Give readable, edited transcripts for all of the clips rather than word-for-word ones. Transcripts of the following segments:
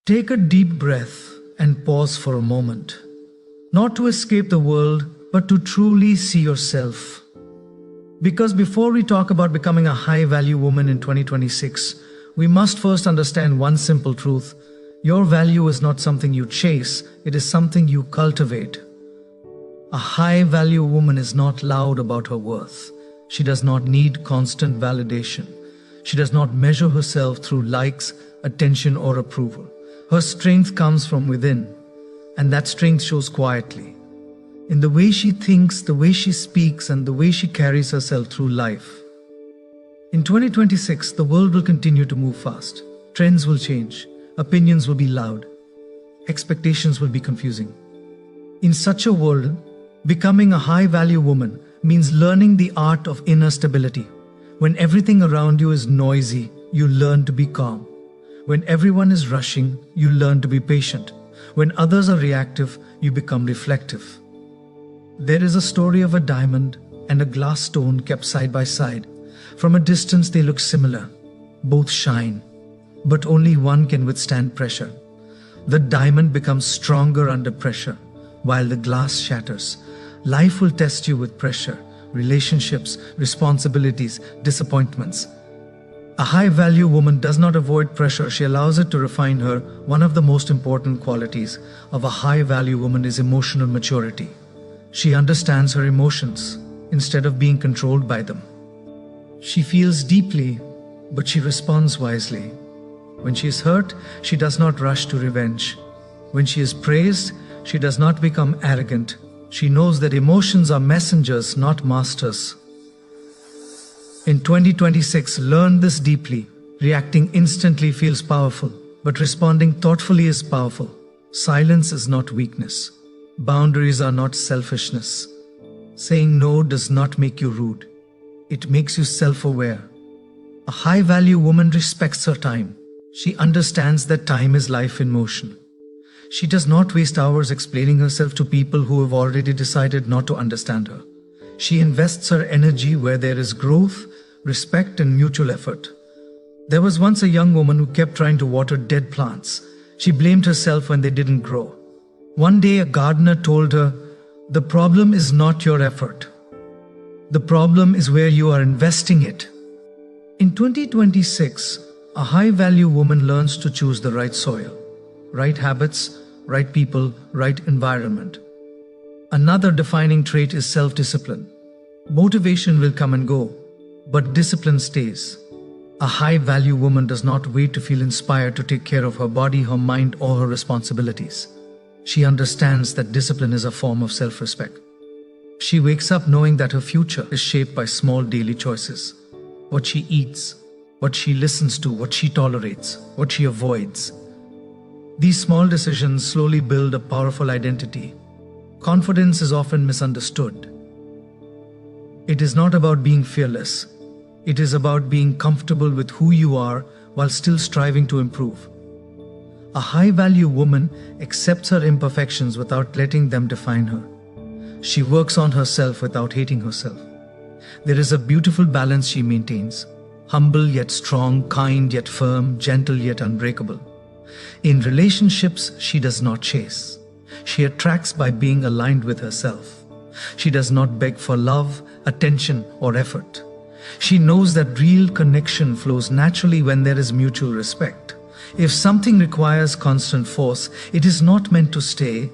Take a deep breath and pause for a moment. Not to escape the world, but to truly see yourself. Because before we talk about becoming a high-value woman in 2026, we must first understand one simple truth. Your value is not something you chase, it is something you cultivate. A high-value woman is not loud about her worth. She does not need constant validation. She does not measure herself through likes, attention, or approval. Her strength comes from within, and that strength shows quietly in the way she thinks, the way she speaks, and the way she carries herself through life. In 2026, the world will continue to move fast. Trends will change. Opinions will be loud. Expectations will be confusing. In such a world, becoming a high-value woman means learning the art of inner stability. When everything around you is noisy, you learn to be calm. When everyone is rushing, you learn to be patient. When others are reactive, you become reflective. There is a story of a diamond and a glass stone kept side by side. From a distance, they look similar. Both shine, but only one can withstand pressure. The diamond becomes stronger under pressure, while the glass shatters. Life will test you with pressure, relationships, responsibilities, disappointments. A high-value woman does not avoid pressure, she allows it to refine her. One of the most important qualities of a high-value woman is emotional maturity. She understands her emotions instead of being controlled by them. She feels deeply, but she responds wisely. When she is hurt, she does not rush to revenge. When she is praised, she does not become arrogant. She knows that emotions are messengers, not masters. In 2026, learn this deeply. Reacting instantly feels powerful, but responding thoughtfully is powerful. Silence is not weakness. Boundaries are not selfishness. Saying no does not make you rude. It makes you self-aware. A high-value woman respects her time. She understands that time is life in motion. She does not waste hours explaining herself to people who have already decided not to understand her. She invests her energy where there is growth, respect, and mutual effort. There was once a young woman who kept trying to water dead plants. She blamed herself when they didn't grow. One day, a gardener told her, "The problem is not your effort. The problem is where you are investing it." In 2026, a high-value woman learns to choose the right soil, right habits, right people, right environment. Another defining trait is self-discipline. Motivation will come and go, but discipline stays. A high-value woman does not wait to feel inspired to take care of her body, her mind, or her responsibilities. She understands that discipline is a form of self-respect. She wakes up knowing that her future is shaped by small daily choices. What she eats, what she listens to, what she tolerates, what she avoids. These small decisions slowly build a powerful identity. Confidence is often misunderstood. It is not about being fearless. It is about being comfortable with who you are while still striving to improve. A high-value woman accepts her imperfections without letting them define her. She works on herself without hating herself. There is a beautiful balance she maintains. Humble yet strong, kind yet firm, gentle yet unbreakable. In relationships, she does not chase. She attracts by being aligned with herself. She does not beg for love, attention, or effort. She knows that real connection flows naturally when there is mutual respect. If something requires constant force, it is not meant to stay.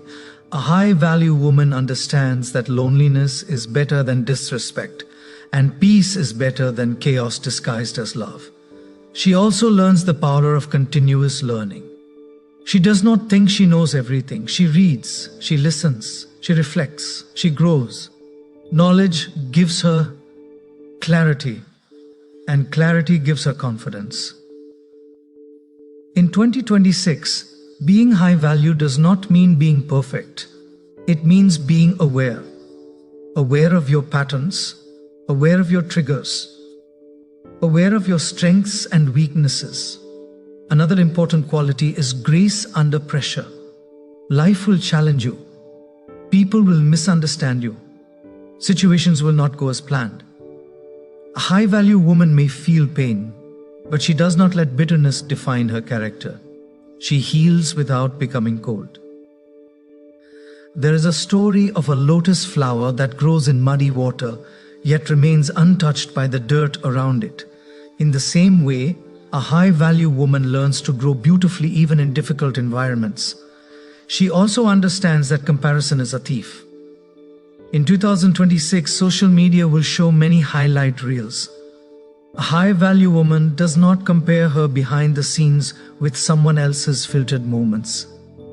A high-value woman understands that loneliness is better than disrespect, and peace is better than chaos disguised as love. She also learns the power of continuous learning. She does not think she knows everything. She reads, she listens, she reflects, she grows. Knowledge gives her clarity, and clarity gives her confidence. In 2026, being high value does not mean being perfect. It means being aware. Aware of your patterns, aware of your triggers, aware of your strengths and weaknesses. Another important quality is grace under pressure. Life will challenge you. People will misunderstand you. Situations will not go as planned. A high-value woman may feel pain, but she does not let bitterness define her character. She heals without becoming cold. There is a story of a lotus flower that grows in muddy water, yet remains untouched by the dirt around it. In the same way, a high-value woman learns to grow beautifully even in difficult environments. She also understands that comparison is a thief. In 2026, social media will show many highlight reels. A high-value woman does not compare her behind the scenes with someone else's filtered moments.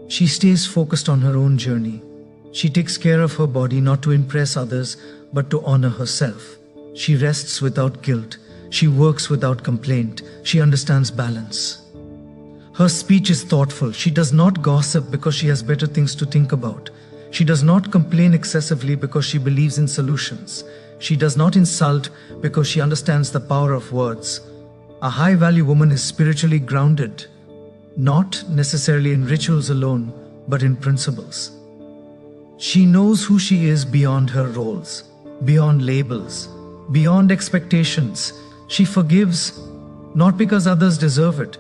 She stays focused on her own journey. She takes care of her body not to impress others, but to honor herself. She rests without guilt. She works without complaint. She understands balance. Her speech is thoughtful. She does not gossip because she has better things to think about. She does not complain excessively because she believes in solutions. She does not insult because she understands the power of words. A high-value woman is spiritually grounded, not necessarily in rituals alone, but in principles. She knows who she is beyond her roles, beyond labels, beyond expectations. She forgives, not because others deserve it,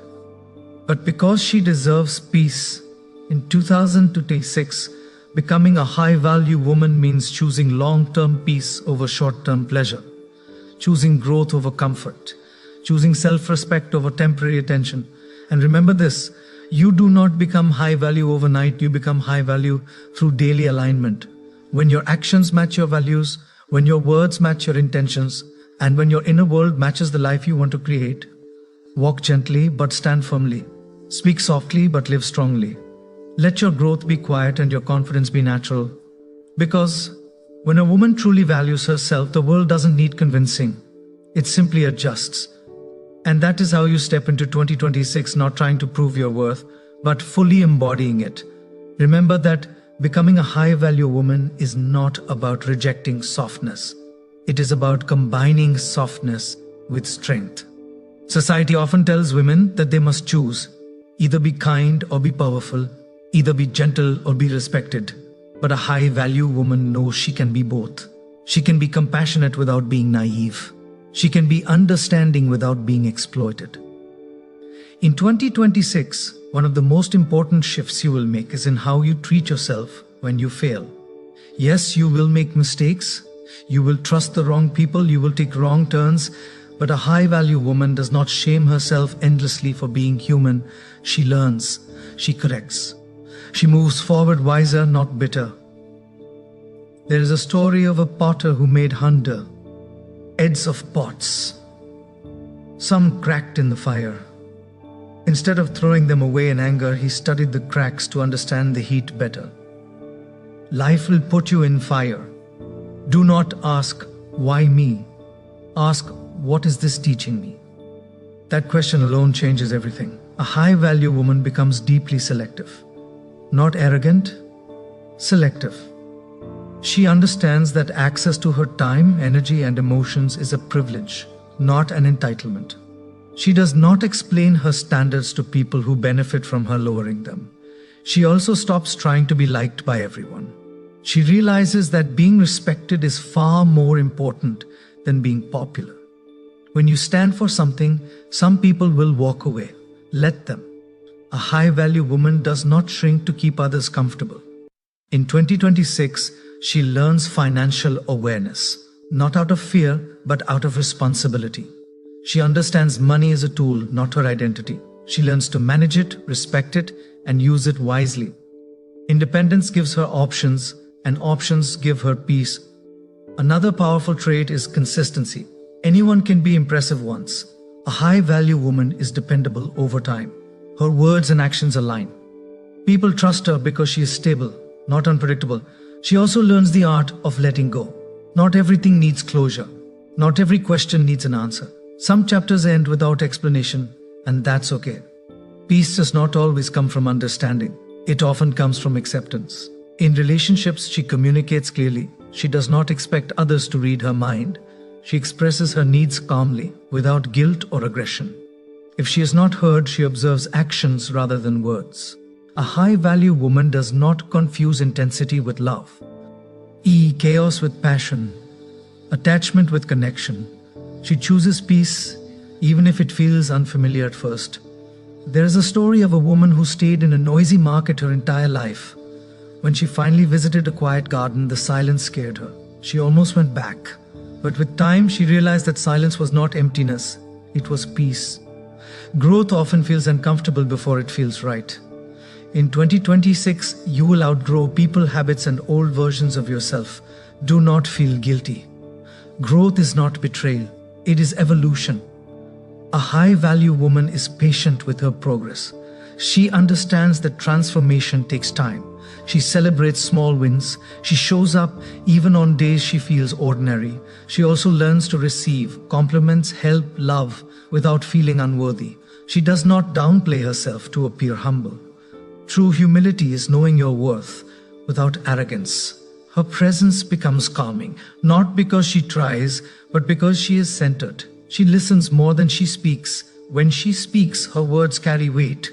but because she deserves peace. In 2026, becoming a high-value woman means choosing long-term peace over short-term pleasure, choosing growth over comfort, choosing self-respect over temporary attention. And remember this, you do not become high-value overnight, you become high-value through daily alignment. When your actions match your values, when your words match your intentions, and when your inner world matches the life you want to create, walk gently but stand firmly. Speak softly but live strongly. Let your growth be quiet and your confidence be natural. Because when a woman truly values herself, the world doesn't need convincing. It simply adjusts. And that is how you step into 2026, not trying to prove your worth, but fully embodying it. Remember that becoming a high-value woman is not about rejecting softness. It is about combining softness with strength. Society often tells women that they must choose, either be kind or be powerful, either be gentle or be respected. But a high-value woman knows she can be both. She can be compassionate without being naive. She can be understanding without being exploited. In 2026, one of the most important shifts you will make is in how you treat yourself when you fail. Yes, you will make mistakes. You will trust the wrong people. You will take wrong turns. But a high-value woman does not shame herself endlessly for being human. She learns. She corrects. She moves forward wiser, not bitter. There is a story of a potter who made 100 heads of pots. Some cracked in the fire. Instead of throwing them away in anger, he studied the cracks to understand the heat better. Life will put you in fire. Do not ask, why me? Ask, what is this teaching me? That question alone changes everything. A high-value woman becomes deeply selective. Not arrogant, selective. She understands that access to her time, energy, and emotions is a privilege, not an entitlement. She does not explain her standards to people who benefit from her lowering them. She also stops trying to be liked by everyone. She realizes that being respected is far more important than being popular. When you stand for something, some people will walk away. Let them. A high-value woman does not shrink to keep others comfortable. In 2026, she learns financial awareness, not out of fear, but out of responsibility. She understands money as a tool, not her identity. She learns to manage it, respect it, and use it wisely. Independence gives her options, and options give her peace. Another powerful trait is consistency. Anyone can be impressive once. A high-value woman is dependable over time. Her words and actions align. People trust her because she is stable, not unpredictable. She also learns the art of letting go. Not everything needs closure. Not every question needs an answer. Some chapters end without explanation, and that's okay. Peace does not always come from understanding. It often comes from acceptance. In relationships, she communicates clearly. She does not expect others to read her mind. She expresses her needs calmly, without guilt or aggression. If she is not heard, she observes actions rather than words. A high-value woman does not confuse intensity with love. Chaos with passion. Attachment with connection. She chooses peace, even if it feels unfamiliar at first. There is a story of a woman who stayed in a noisy market her entire life. When she finally visited a quiet garden, the silence scared her. She almost went back. But with time, she realized that silence was not emptiness, it was peace. Growth often feels uncomfortable before it feels right. In 2026, you will outgrow people, habits, and old versions of yourself. Do not feel guilty. Growth is not betrayal, it is evolution. A high-value woman is patient with her progress. She understands that transformation takes time. She celebrates small wins. She shows up even on days she feels ordinary. She also learns to receive compliments, help, love without feeling unworthy. She does not downplay herself to appear humble. True humility is knowing your worth without arrogance. Her presence becomes calming, not because she tries, but because she is centered. She listens more than she speaks. When she speaks, her words carry weight.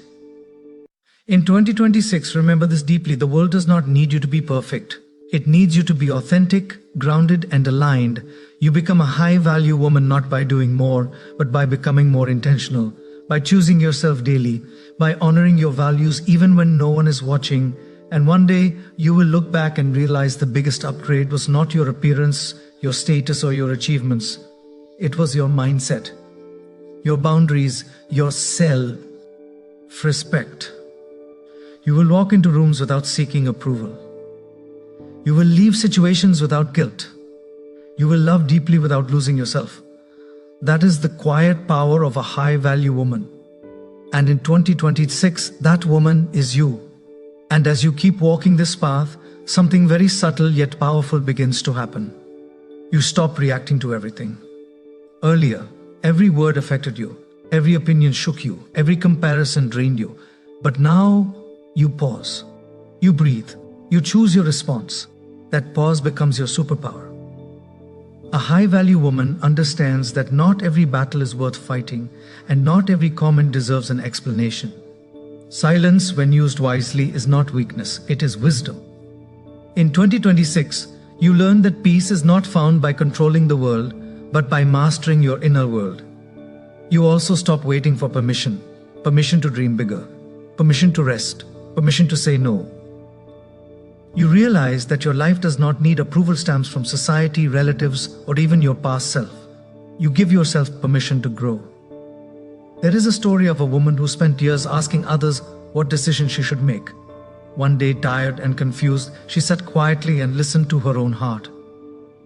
In 2026, remember this deeply: the world does not need you to be perfect. It needs you to be authentic, grounded, and aligned. You become a high-value woman not by doing more, but by becoming more intentional, by choosing yourself daily, by honoring your values even when no one is watching. And one day, you will look back and realize the biggest upgrade was not your appearance, your status, or your achievements. It was your mindset, your boundaries, your self-respect. You will walk into rooms without seeking approval. You will leave situations without guilt. You will love deeply without losing yourself. That is the quiet power of a high-value woman. And in 2026, that woman is you. And as you keep walking this path, something very subtle yet powerful begins to happen. You stop reacting to everything. Earlier, every word affected you, every opinion shook you, every comparison drained you. But now, you pause. You breathe. You choose your response. That pause becomes your superpower. A high-value woman understands that not every battle is worth fighting, and not every comment deserves an explanation. Silence, when used wisely, is not weakness, it is wisdom. In 2026, you learn that peace is not found by controlling the world, but by mastering your inner world. You also stop waiting for permission to dream bigger, permission to rest, permission to say no. You realize that your life does not need approval stamps from society, relatives, or even your past self. You give yourself permission to grow. There is a story of a woman who spent years asking others what decision she should make. One day, tired and confused, she sat quietly and listened to her own heart.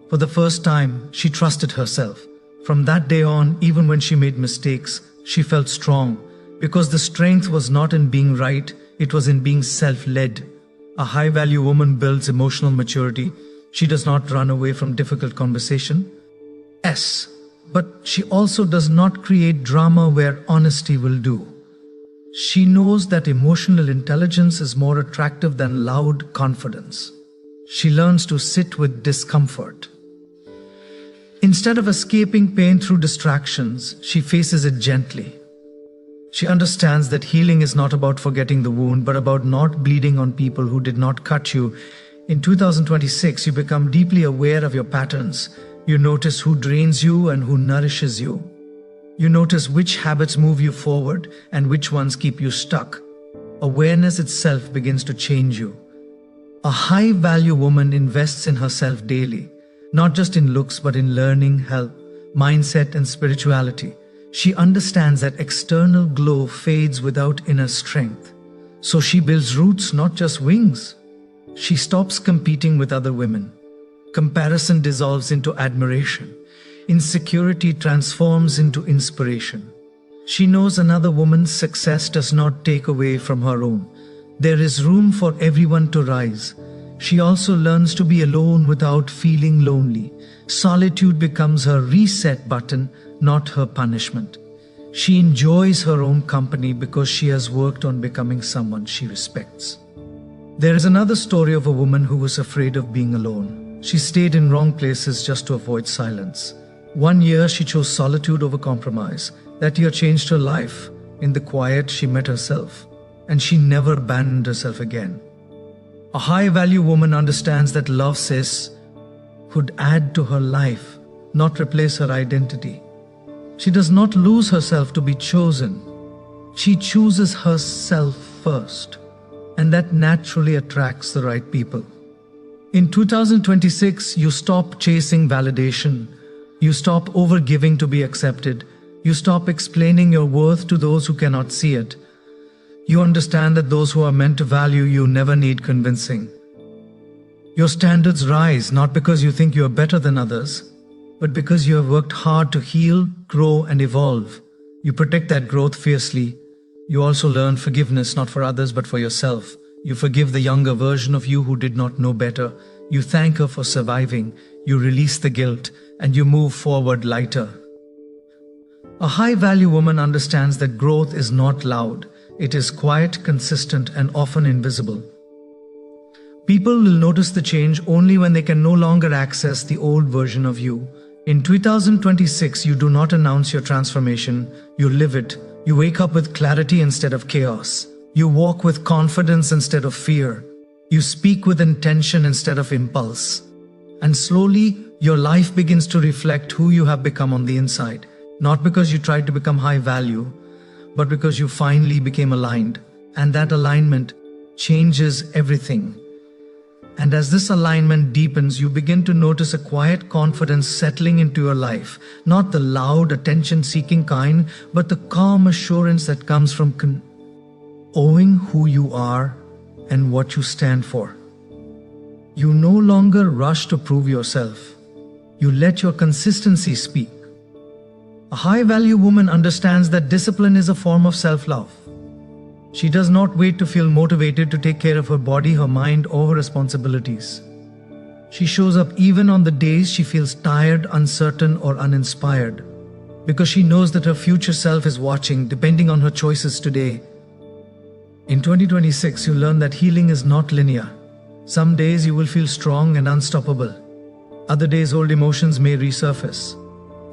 For the first time, she trusted herself. From that day on, even when she made mistakes, she felt strong, because the strength was not in being right, it was in being self-led. A high-value woman builds emotional maturity. She does not run away from difficult conversation. Yes, but she also does not create drama where honesty will do. She knows that emotional intelligence is more attractive than loud confidence. She learns to sit with discomfort. Instead of escaping pain through distractions, she faces it gently. She understands that healing is not about forgetting the wound, but about not bleeding on people who did not cut you. In 2026, you become deeply aware of your patterns. You notice who drains you and who nourishes you. You notice which habits move you forward and which ones keep you stuck. Awareness itself begins to change you. A high-value woman invests in herself daily, not just in looks but in learning, health, mindset, and spirituality. She understands that external glow fades without inner strength. So she builds roots, not just wings. She stops competing with other women. Comparison dissolves into admiration. Insecurity transforms into inspiration. She knows another woman's success does not take away from her own. There is room for everyone to rise. She also learns to be alone without feeling lonely. Solitude becomes her reset button, not her punishment. She enjoys her own company because she has worked on becoming someone she respects. There is another story of a woman who was afraid of being alone. She stayed in wrong places just to avoid silence. One year she chose solitude over compromise. That year changed her life. In the quiet she met herself, and she never abandoned herself again. A high-value woman understands that love, says, could add to her life, not replace her identity. She does not lose herself to be chosen. She chooses herself first, and that naturally attracts the right people. In 2026, you stop chasing validation. You stop overgiving to be accepted. You stop explaining your worth to those who cannot see it. You understand that those who are meant to value you never need convincing. Your standards rise not because you think you are better than others, but because you have worked hard to heal, grow, and evolve. You protect that growth fiercely. You also learn forgiveness not for others but for yourself. You forgive the younger version of you who did not know better. You thank her for surviving. You release the guilt, and you move forward lighter. A high-value woman understands that growth is not loud. It is quiet, consistent, and often invisible. People will notice the change only when they can no longer access the old version of you. In 2026, you do not announce your transformation, you live it. You wake up with clarity instead of chaos. You walk with confidence instead of fear. You speak with intention instead of impulse. And slowly, your life begins to reflect who you have become on the inside. Not because you tried to become high value, but because you finally became aligned. And that alignment changes everything. And as this alignment deepens, you begin to notice a quiet confidence settling into your life. Not the loud, attention-seeking kind, but the calm assurance that comes from owning who you are and what you stand for. You no longer rush to prove yourself. You let your consistency speak. A high-value woman understands that discipline is a form of self-love. She does not wait to feel motivated to take care of her body, her mind, or her responsibilities. She shows up even on the days she feels tired, uncertain, or uninspired, because she knows that her future self is watching, depending on her choices today. In 2026, you learn that healing is not linear. Some days you will feel strong and unstoppable. Other days old emotions may resurface.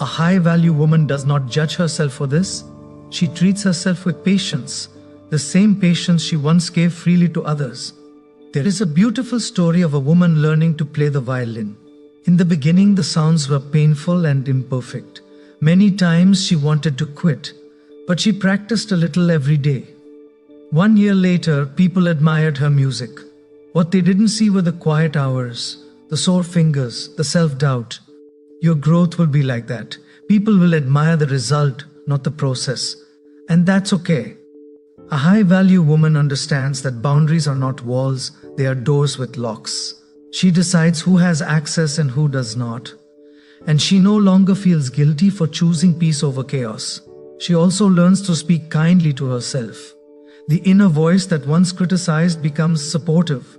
A high-value woman does not judge herself for this. She treats herself with patience. The same patience she once gave freely to others. There is a beautiful story of a woman learning to play the violin. In the beginning, the sounds were painful and imperfect. Many times she wanted to quit, but she practiced a little every day. 1 year later, people admired her music. What they didn't see were the quiet hours, the sore fingers, the self-doubt. Your growth will be like that. People will admire the result, not the process. And that's okay. A high-value woman understands that boundaries are not walls, they are doors with locks. She decides who has access and who does not. And she no longer feels guilty for choosing peace over chaos. She also learns to speak kindly to herself. The inner voice that once criticized becomes supportive.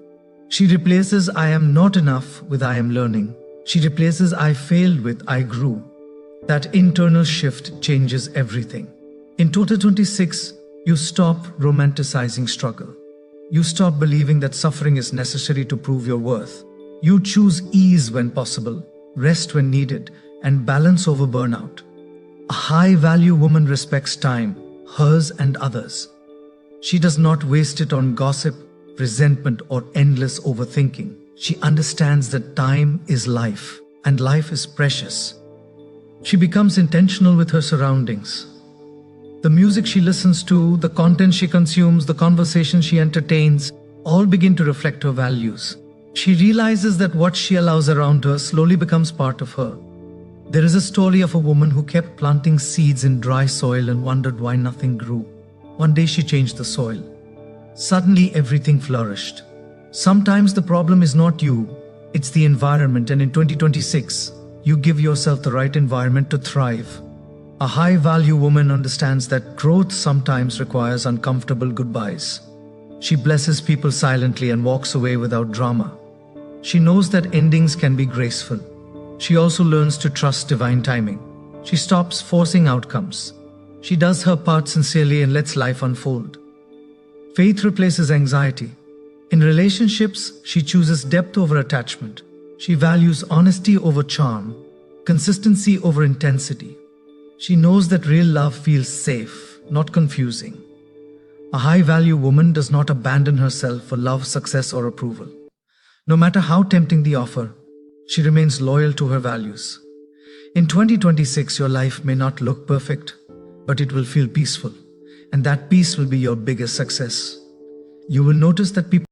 She replaces "I am not enough" with "I am learning." She replaces "I failed" with "I grew." That internal shift changes everything. In 2026, you stop romanticizing struggle. You stop believing that suffering is necessary to prove your worth. You choose ease when possible, rest when needed, and balance over burnout. A high-value woman respects time, hers and others. She does not waste it on gossip, resentment, or endless overthinking. She understands that time is life, and life is precious. She becomes intentional with her surroundings. The music she listens to, the content she consumes, the conversations she entertains, all begin to reflect her values. She realizes that what she allows around her slowly becomes part of her. There is a story of a woman who kept planting seeds in dry soil and wondered why nothing grew. One day she changed the soil. Suddenly everything flourished. Sometimes the problem is not you, it's the environment, and in 2026, you give yourself the right environment to thrive. A high-value woman understands that growth sometimes requires uncomfortable goodbyes. She blesses people silently and walks away without drama. She knows that endings can be graceful. She also learns to trust divine timing. She stops forcing outcomes. She does her part sincerely and lets life unfold. Faith replaces anxiety. In relationships, she chooses depth over attachment. She values honesty over charm, consistency over intensity. She knows that real love feels safe, not confusing. A high-value woman does not abandon herself for love, success, or approval. No matter how tempting the offer, she remains loyal to her values. In 2026, your life may not look perfect, but it will feel peaceful. and that peace will be your biggest success. You will notice that people